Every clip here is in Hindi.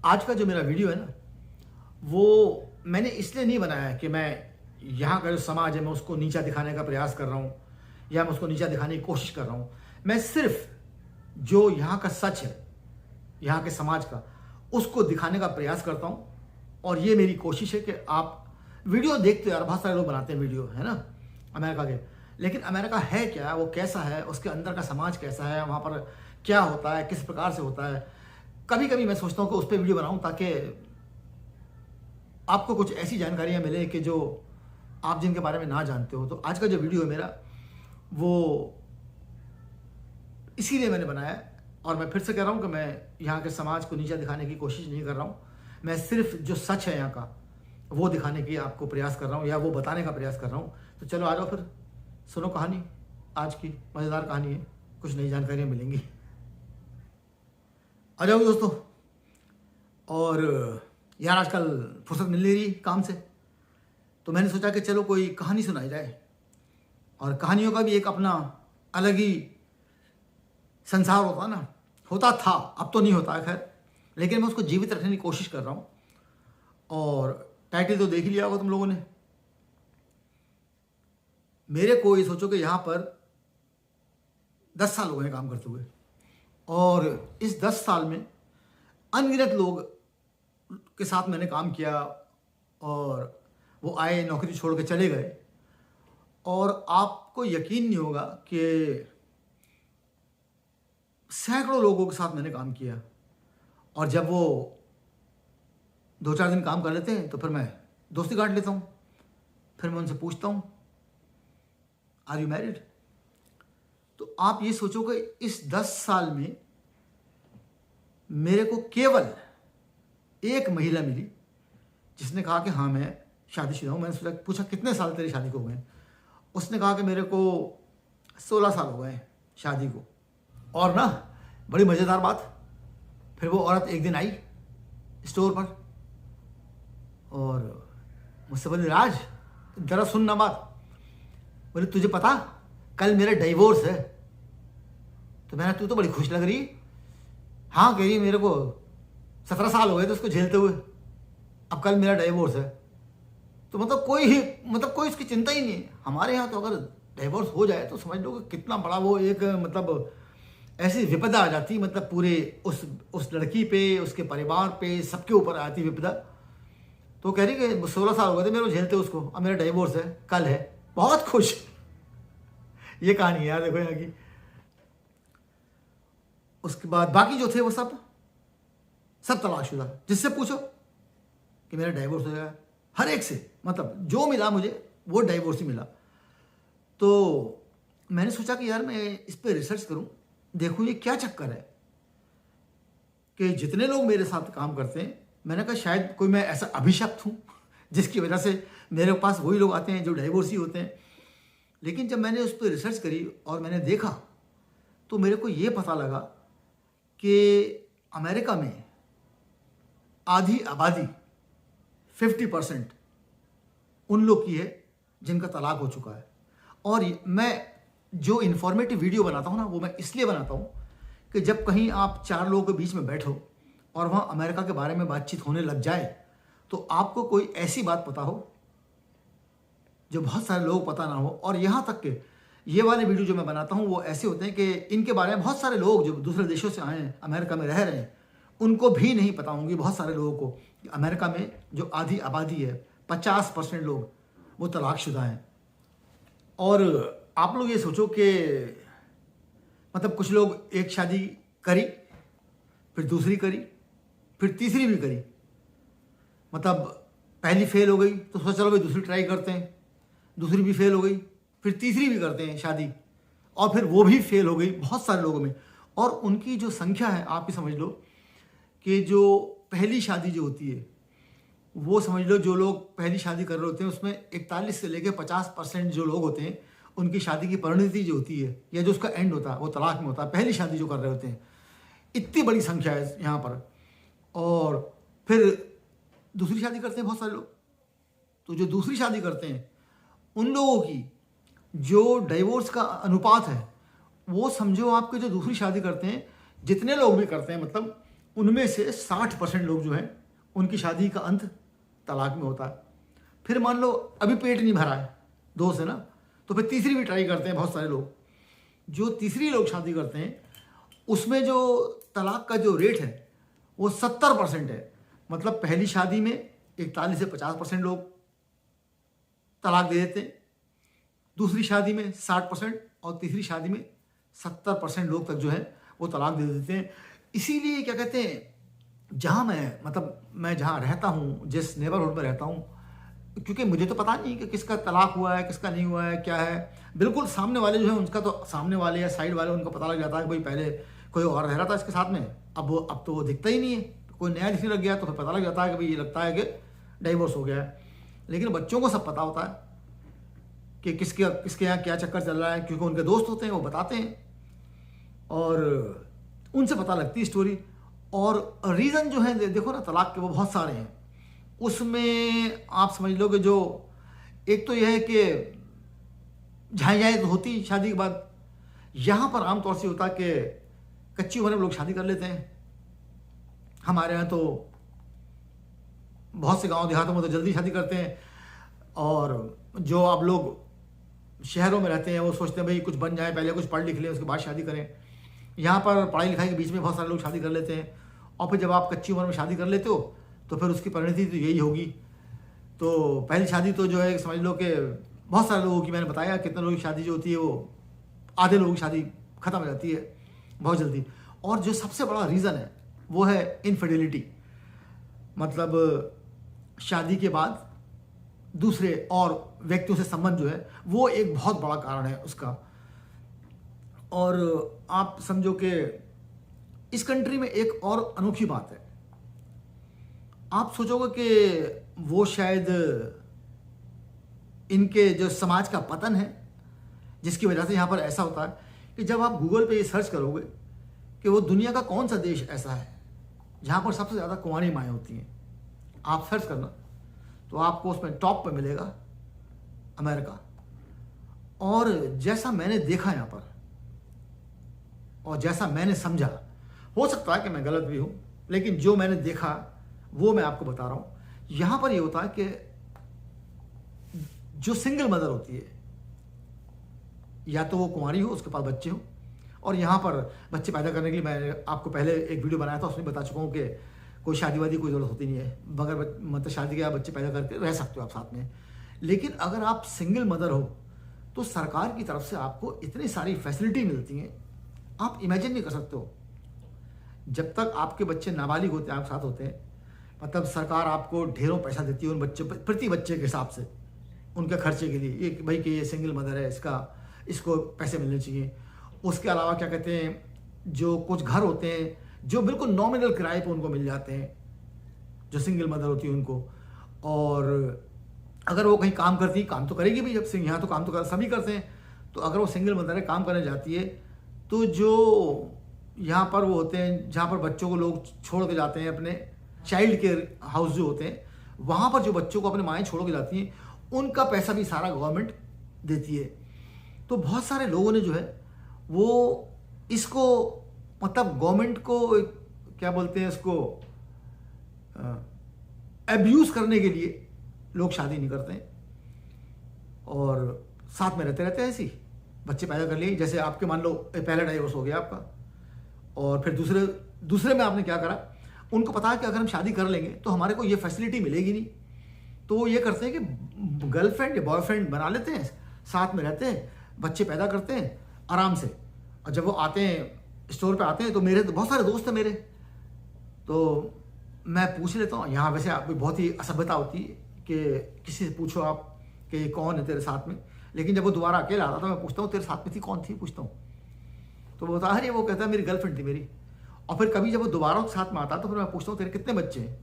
आज का जो मेरा वीडियो है ना, वो मैंने इसलिए नहीं बनाया है कि मैं यहाँ का जो समाज है मैं उसको नीचा दिखाने का प्रयास कर रहा हूँ या मैं उसको नीचा दिखाने की कोशिश कर रहा हूँ। मैं सिर्फ जो यहाँ का सच है, यहाँ के समाज का, उसको दिखाने का प्रयास करता हूँ। और ये मेरी कोशिश है कि आप वीडियो देखते हो यार, बहुत सारे लोग बनाते हैं वीडियो, है ना, अमेरिका के। लेकिन अमेरिका है क्या, वो कैसा है, उसके अंदर का समाज कैसा है, वहाँ पर क्या होता है, किस प्रकार से होता है। कभी कभी मैं सोचता हूँ कि उस पर वीडियो बनाऊँ ताकि आपको कुछ ऐसी जानकारियाँ मिले कि जो आप जिनके बारे में ना जानते हो। तो आज का जो वीडियो है मेरा, वो इसीलिए मैंने बनाया है। और मैं फिर से कह रहा हूँ कि मैं यहाँ के समाज को नीचा दिखाने की कोशिश नहीं कर रहा हूँ। मैं सिर्फ जो सच है यहाँ का वो दिखाने की आपको प्रयास कर रहा हूँ या वो बताने का प्रयास कर रहा हूँ। तो चलो आ जाओ फिर, सुनो कहानी। आज की मज़ेदार कहानी है, कुछ नई जानकारियाँ मिलेंगी। आ जाओ दोस्तों। और यार आजकल फुर्सत मिल नहीं रही काम से, तो मैंने सोचा कि चलो कोई कहानी सुनाई जाए। और कहानियों का भी एक अपना अलग ही संसार होता ना, होता था, अब तो नहीं होता है खैर, लेकिन मैं उसको जीवित रखने की कोशिश कर रहा हूँ। और टाइटल तो देख ही लिया होगा तुम लोगों ने। मेरे को ये सोचो कि यहाँ पर 10 साल हो गए काम करते हुए, और इस 10 साल में अनगिनत लोग के साथ मैंने काम किया, और वो आए, नौकरी छोड़ के चले गए। और आपको यकीन नहीं होगा कि सैकड़ों लोगों के साथ मैंने काम किया। और जब वो 2-4 दिन काम कर लेते हैं तो फिर मैं दोस्ती काट लेता हूँ। फिर मैं उनसे पूछता हूँ, आर यू मैरिड? तो आप ये सोचो कि इस 10 साल में मेरे को केवल एक महिला मिली जिसने कहा कि हाँ मैं शादीशुदा हूँ। मैंने पूछा कितने साल तेरी शादी को हो गए? उसने कहा कि मेरे को 16 साल हो गए शादी को। और ना बड़ी मज़ेदार बात, फिर वो औरत एक दिन आई स्टोर पर और मुझसे बोली, राज ज़रा सुन ना बात। बोले, तुझे पता कल मेरा डिवोर्स है? तो मैंने, तू तो बड़ी खुश लग रही। हाँ कह रही, मेरे को 17 साल हो गए थे उसको झेलते हुए, अब कल मेरा डिवोर्स है। तो मतलब कोई उसकी चिंता ही नहीं है। हमारे यहाँ तो अगर डिवोर्स हो जाए तो समझ लो कि कितना बड़ा वो एक मतलब ऐसी विपदा आ जाती, मतलब पूरे उस लड़की पे, उसके परिवार पे, सबके ऊपर आती विपदा। तो कह रही कि 16 साल हो गए थे मेरे को झेलते उसको, अब मेरा डिवोर्स है, कल है। बहुत खुश। ये कहानी है यार, देखो यहाँ की। उसके बाद बाकी जो थे वो सब तलाकशुदा, जिससे पूछो कि मेरा डिवोर्स हो गया, हर एक से, मतलब जो मिला मुझे वो डिवोर्स ही मिला। तो मैंने सोचा कि यार मैं इस पर रिसर्च करूं, देखूं ये क्या चक्कर है कि जितने लोग मेरे साथ काम करते हैं, मैंने कहा शायद कोई मैं ऐसा अभिशप्त हूँ जिसकी वजह से मेरे पास वही लोग आते हैं जो डिवोर्सी होते हैं। लेकिन जब मैंने उस पर रिसर्च करी और मैंने देखा तो मेरे को ये पता लगा कि अमेरिका में आधी आबादी 50% उन लोग की है जिनका तलाक हो चुका है। और मैं जो इन्फॉर्मेटिव वीडियो बनाता हूँ ना, वो मैं इसलिए बनाता हूँ कि जब कहीं आप 4 लोगों के बीच में बैठो और वहाँ अमेरिका के बारे में बातचीत होने लग जाए तो आपको कोई ऐसी बात पता हो जो बहुत सारे लोग पता ना हो। और यहाँ तक कि ये वाले वीडियो जो मैं बनाता हूँ वो ऐसे होते हैं कि इनके बारे में बहुत सारे लोग जो दूसरे देशों से आए हैं, अमेरिका में रह रहे हैं, उनको भी नहीं पता होंगी, बहुत सारे लोगों को, कि अमेरिका में जो आधी आबादी है 50% लोग वो तलाकशुदा हैं। और आप लोग ये सोचो कि मतलब कुछ लोग एक शादी करी, फिर दूसरी करी, फिर तीसरी भी करी, मतलब पहली फेल हो गई तो सोचा चलो भाई दूसरी ट्राई करते हैं, दूसरी भी फेल हो गई, फिर तीसरी भी करते हैं शादी, और फिर वो भी फेल हो गई बहुत सारे लोगों में। और उनकी जो संख्या है आप ही समझ लो कि जो पहली शादी जो होती है, वो समझ लो जो लोग पहली शादी कर रहे होते हैं उसमें 41 से लेकर 50% जो लोग होते हैं उनकी शादी की परिणति जो होती है या जो उसका एंड होता है वो तलाक में होता है, पहली शादी जो कर रहे होते हैं। इतनी बड़ी संख्या है यहाँ पर। और फिर दूसरी शादी करते हैं बहुत सारे लोग। तो जो दूसरी शादी करते हैं उन लोगों की जो डिवोर्स का अनुपात है वो समझो आपके जो दूसरी शादी करते हैं जितने लोग भी करते हैं, मतलब उनमें से 60% लोग जो हैं उनकी शादी का अंत तलाक में होता है। फिर मान लो अभी पेट नहीं भरा है 2 से ना, तो फिर तीसरी भी ट्राई करते हैं बहुत सारे लोग। जो तीसरी लोग शादी करते हैं उसमें जो तलाक का जो रेट है वो 70% है। मतलब पहली शादी में 41 से 50% लोग तलाक दे देते हैं, दूसरी शादी में 60% और तीसरी शादी में 70% लोग तक जो है वो तलाक दे देते हैं। इसीलिए क्या कहते हैं, जहाँ मैं जहाँ रहता हूँ, जिस नेबरहुड में रहता हूँ, क्योंकि मुझे तो पता नहीं कि किसका तलाक हुआ है किसका नहीं हुआ है क्या है, बिल्कुल सामने वाले जो है उनका तो सामने वाले या साइड वाले उनका पता लग जाता है कि भाई पहले कोई और रह रहा था इसके साथ में, अब तो वो दिखता ही नहीं है, कोई नया दिखने लग गया तो फिर पता लग जाता है कि भाई ये लगता है कि डाइवोर्स हो गया है। लेकिन बच्चों को सब पता होता है कि किसके यहाँ क्या चक्कर चल रहा है, क्योंकि उनके दोस्त होते हैं, वो बताते हैं और उनसे पता लगती है स्टोरी। और रीज़न जो है देखो ना तलाक के वो बहुत सारे हैं। उसमें आप समझ लो कि जो एक तो यह है कि झाई तो होती शादी के बाद। यहाँ पर आमतौर से होता है कि कच्ची उम्र में लोग शादी कर लेते हैं। हमारे यहाँ तो बहुत से गांव देहातों में तो जल्दी शादी करते हैं, और जो आप लोग शहरों में रहते हैं वो सोचते हैं भाई कुछ बन जाए, पहले कुछ पढ़ लिख लें उसके बाद शादी करें। यहाँ पर पढ़ाई लिखाई के बीच में बहुत सारे लोग शादी कर लेते हैं, और फिर जब आप कच्ची उम्र में शादी कर लेते हो तो फिर उसकी परिणति तो यही होगी। तो पहली शादी तो जो है समझ लो कि बहुत सारे लोगों की, मैंने बताया कितने लोगों की शादी जो होती है वो आधे लोगों की शादी ख़त्म हो जाती है बहुत जल्दी। और जो सबसे बड़ा रीज़न है वो है इनफिडेलिटी, मतलब शादी के बाद दूसरे और व्यक्तियों से संबंध जो है वो एक बहुत बड़ा कारण है उसका। और आप समझो कि इस कंट्री में एक और अनोखी बात है, आप सोचोगे कि वो शायद इनके जो समाज का पतन है जिसकी वजह से यहाँ पर ऐसा होता है कि जब आप गूगल पे ये सर्च करोगे कि वो दुनिया का कौन सा देश ऐसा है जहाँ पर सबसे ज़्यादा कुंवारी माएँ होती हैं, आप सर्च करना तो आपको उसमें टॉप पे मिलेगा अमेरिका। और जैसा मैंने देखा यहाँ पर और जैसा मैंने समझा, हो सकता है कि मैं गलत भी हूँ, लेकिन जो मैंने देखा वो मैं आपको बता रहा हूँ। यहाँ पर ये होता है कि जो सिंगल मदर होती है, या तो वो कुंवारी हो, उसके पास बच्चे हो, और यहाँ पर बच्चे पैदा करने के लिए मैंने आपको पहले एक वीडियो बनाया था, उसमें बता चुका हूँ कि कोई शादी वादी कोई ज़रूरत होती नहीं है, मगर मतलब शादी के आप बच्चे पैदा करके रह सकते हो आप साथ में। लेकिन अगर आप सिंगल मदर हो तो सरकार की तरफ से आपको इतनी सारी फैसिलिटी मिलती हैं, आप इमेजिन नहीं कर सकते हो। जब तक आपके बच्चे नाबालिग होते हैं, आप साथ होते हैं, मतलब सरकार आपको ढेरों पैसा देती है उन बच्चे प्रति बच्चे के हिसाब से, उनके खर्चे के लिए, ये भाई कि ये सिंगल मदर है, इसको पैसे मिलने चाहिए। उसके अलावा क्या कहते हैं, जो कुछ घर होते हैं जो बिल्कुल नॉमिनल किराए पे उनको मिल जाते हैं, जो सिंगल मदर होती है उनको। और अगर वो कहीं काम करती है, काम तो करेगी भी, जब से यहाँ तो काम तो सभी करते हैं, तो अगर वो सिंगल मदर है काम करने जाती है तो जो यहाँ पर वो होते हैं जहाँ पर बच्चों को लोग छोड़ के जाते हैं, अपने चाइल्ड केयर हाउस जो होते हैं, वहाँ पर जो बच्चों को अपने माएँ छोड़ के जाती हैं, उनका पैसा भी सारा गवर्नमेंट देती है। तो बहुत सारे लोगों ने जो है वो इसको मतलब गवर्नमेंट को क्या बोलते हैं, इसको अब्यूज़ करने के लिए लोग शादी नहीं करते हैं और साथ में रहते हैं ऐसी बच्चे पैदा कर लिए। जैसे आपके मान लो पहला डाइवोर्स हो गया आपका, और फिर दूसरे में आपने क्या करा, उनको पता है कि अगर हम शादी कर लेंगे तो हमारे को ये फैसिलिटी मिलेगी नहीं, तो वो ये करते हैं कि गर्लफ्रेंड या बॉयफ्रेंड बना लेते हैं, साथ में रहते हैं, बच्चे पैदा करते हैं आराम से। और जब वो आते हैं स्टोर पे आते हैं तो मेरे तो बहुत सारे दोस्त हैं मेरे, तो मैं पूछ लेता हूँ। यहाँ वैसे आपकी बहुत ही असभ्यता होती है कि किसी से पूछो आप कि कौन है तेरे साथ में, लेकिन जब वो दोबारा अकेला आता तो मैं पूछता हूँ तेरे साथ में थी कौन थी, पूछता हूँ तो वो बता अरे वो कहता है मेरी गर्लफ्रेंड थी मेरी। और फिर कभी जब वो दोबारा साथ में आता तो फिर मैं पूछता हूँ तेरे कितने बच्चे हैं,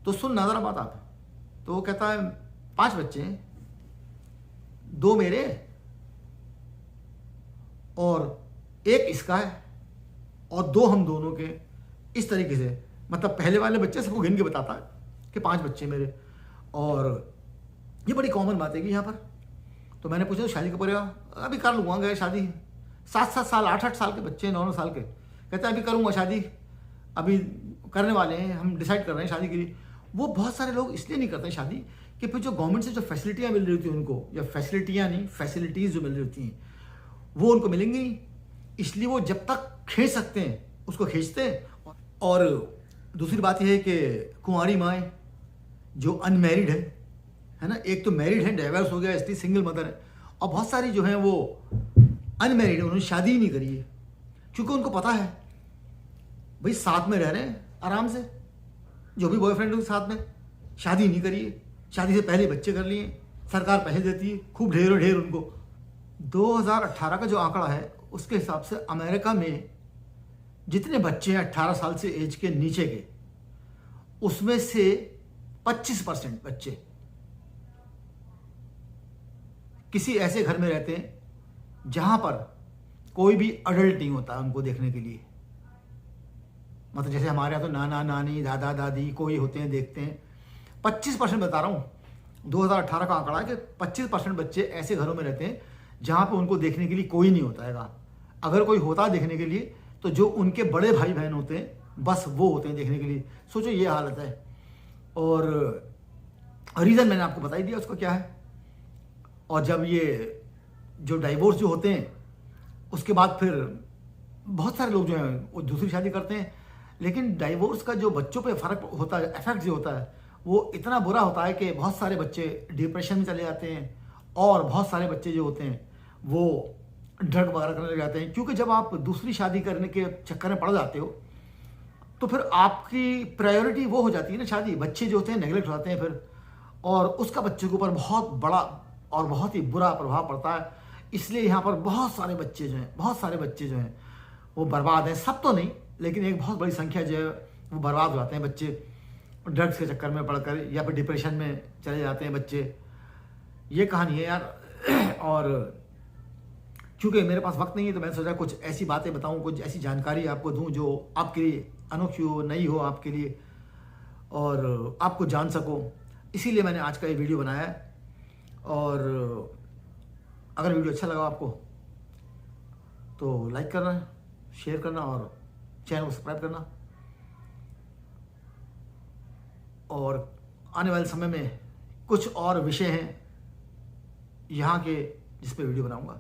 तो सुन नजर बात आप, तो वो कहता है 5 बच्चे हैं, 2 मेरे और 1 इसका है और 2 हम दोनों के। इस तरीके से मतलब पहले वाले बच्चे सबको गिन के बताता है कि 5 बच्चे मेरे। और ये बड़ी कॉमन बात है कि यहाँ पर, तो मैंने पूछा शादी कब करेगा, अभी कर लूँगा, गए शादी 7-7 साल 8-8 साल के बच्चे 9-9 साल के, कहते हैं अभी करूँगा शादी, अभी करने वाले हैं, हम डिसाइड कर रहे हैं शादी के लिए, वो बहुत सारे लोग इसलिए नहीं करते हैं शादी कि फिर जो गवर्नमेंट से जो फैसिलिटियाँ मिल रही होती हैं उनको, या फैसिलिटियाँ नहीं, फैसिलिटीज़ जो मिल रही होती हैं वो उनको मिलेंगी नहीं, इसलिए वो जब तक खींच सकते हैं उसको खींचते हैं। और दूसरी बात यह है कि कुंवारी माएँ जो अनमैरिड है ना, एक तो मैरिड है, डाइवर्स हो गया इसलिए सिंगल मदर है, और बहुत सारी जो हैं वो अनमैरिड है, उन्होंने शादी ही नहीं करी है, क्योंकि उनको पता है भाई साथ में रह रहे हैं आराम से, जो भी बॉयफ्रेंड के साथ में, शादी नहीं करी है, शादी से पहले बच्चे कर लिए, सरकार पैसे देती है खूब ढेरों ढेर उनको। 2018 का जो आंकड़ा है उसके हिसाब से अमेरिका में जितने बच्चे हैं 18 साल से एज के नीचे के, उसमें से 25% बच्चे किसी ऐसे घर में रहते हैं जहां पर कोई भी अडल्ट नहीं होता उनको देखने के लिए। मतलब जैसे हमारे यहाँ तो नाना नानी दादा दादी कोई होते हैं, देखते हैं। 25% बता रहा हूँ, 2018 का आंकड़ा है कि 25% बच्चे ऐसे घरों में रहते हैं जहाँ पे उनको देखने के लिए कोई नहीं होता है। अगर कोई होता है देखने के लिए तो जो उनके बड़े भाई बहन होते हैं बस वो होते हैं देखने के लिए। सोचो ये हालत है। और रीज़न मैंने आपको बता ही दिया उसका क्या है। और जब ये जो डाइवोर्स जो होते हैं उसके बाद फिर बहुत सारे लोग जो हैं वो दूसरी शादी करते हैं, लेकिन डाइवोर्स का जो बच्चों पे फर्क होता है, इफेक्ट जो होता है वो इतना बुरा होता है कि बहुत सारे बच्चे डिप्रेशन में चले जाते हैं, और बहुत सारे बच्चे जो होते हैं वो ड्रग वगैरह करने लग जाते हैं। क्योंकि जब आप दूसरी शादी करने के चक्कर में पड़ जाते हो तो फिर आपकी प्रायोरिटी वो हो जाती है ना शादी, बच्चे जो होते हैं नेगलेक्ट हो जाते हैं फिर, और उसका बच्चे के ऊपर बहुत बड़ा और बहुत ही बुरा प्रभाव पड़ता है। इसलिए यहाँ पर बहुत सारे बच्चे जो हैं वो बर्बाद हैं। सब तो नहीं, लेकिन एक बहुत बड़ी संख्या जो है वो बर्बाद हो जाते हैं बच्चे ड्रग्स के चक्कर में पड़कर, या फिर डिप्रेशन में चले जाते हैं बच्चे। ये कहानी है यार। और चूँकि मेरे पास वक्त नहीं है तो मैंने सोचा कुछ ऐसी बातें बताऊं, कुछ ऐसी जानकारी आपको दूं जो आपके लिए अनोखी हो, नई हो आपके लिए, और आपको जान सको। इसीलिए मैंने आज का ये वीडियो बनाया है। और अगर वीडियो अच्छा लगा आपको तो लाइक करना, शेयर करना और चैनल को सब्सक्राइब करना। और आने वाले समय में कुछ और विषय हैं यहाँ के जिस पे वीडियो बनाऊंगा।